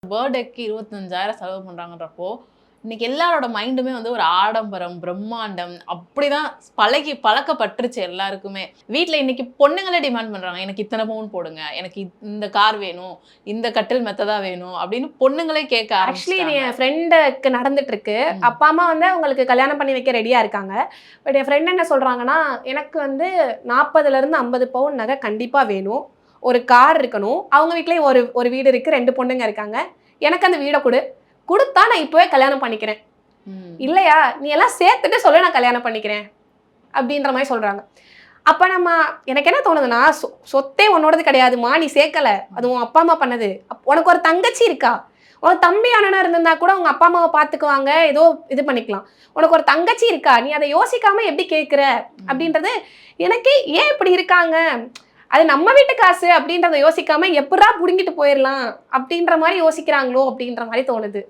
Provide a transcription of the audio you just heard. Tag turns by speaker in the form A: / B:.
A: பர்த்டேக்கு 25,000 செலவு பண்றாங்கன்றப்போ, இன்னைக்கு எல்லாரோட மைண்டுமே வந்து ஒரு ஆடம்பரம், பிரம்மாண்டம் அப்படிதான் பழக்கப்பட்டுருச்சு எல்லாருக்குமே. வீட்ல இன்னைக்கு பொண்ணுங்களே டிமாண்ட் பண்றாங்க. எனக்கு இத்தனை பவுன் போடுங்க. எனக்கு இந்த கார் வேணும். இந்த கட்டில் மெத்ததா வேணும் அப்படின்னு பொண்ணுங்களே கேட்க
B: ஆக்சுவலி இது
A: ஆரம்பிச்சுட்டாங்க.
B: என் ஃப்ரெண்டுக்கு நடந்துட்டு இருக்கு. அப்பா அம்மா வந்து அவங்களுக்கு கல்யாணம் பண்ணி வைக்க ரெடியா இருக்காங்க. பட் என் ஃப்ரெண்ட் என்ன சொல்றாங்கன்னா, எனக்கு வந்து 40ல இருந்து 50 பவுன் நகை கண்டிப்பா வேணும். ஒரு கார் இருக்கணும். அவங்க வீட்லயும் ஒரு வீடு இருக்கு. 2 பொண்ணுங்க இருக்காங்க. எனக்கு அந்த வீட குடு. குடுத்தா நான் இப்பவே கல்யாணம் பண்ணிக்கிறேன்.
A: ம்.
B: இல்லையா, நீ எல்லாம் சேர்த்துட்டு சொல்லு நான் கல்யாணம் பண்ணிக்கிறேன். அப்படின்ற மாரி சொல்றாங்க. அப்ப எனக்கு என்ன தோணுதுன்னா, சொத்தே உன்னோடது கிடையாதும்மா. நீ சேர்க்கல. அது உன் அப்பா அம்மா பண்ணது. உனக்கு ஒரு தங்கச்சி இருக்கா? உனக்கு தம்பி அண்ணனா இருந்திருந்தா கூட உங்க அப்பா அம்மாவை பார்த்துக்குவாங்க. ஏதோ இது பண்ணிக்கலாம். உனக்கு ஒரு தங்கச்சி இருக்கா? நீ அதை யோசிக்காம எப்படி கேட்கிற? அப்படின்றது எனக்கே ஏன் இப்படி இருக்காங்க? அது நம்ம வீட்டு காசு அப்படின்றத யோசிக்காம எப்படிடா புடுங்கிட்டு போயிடலாம் அப்படின்ற மாதிரி யோசிக்கிறாங்களோ அப்படின்ற மாதிரி தோணுது.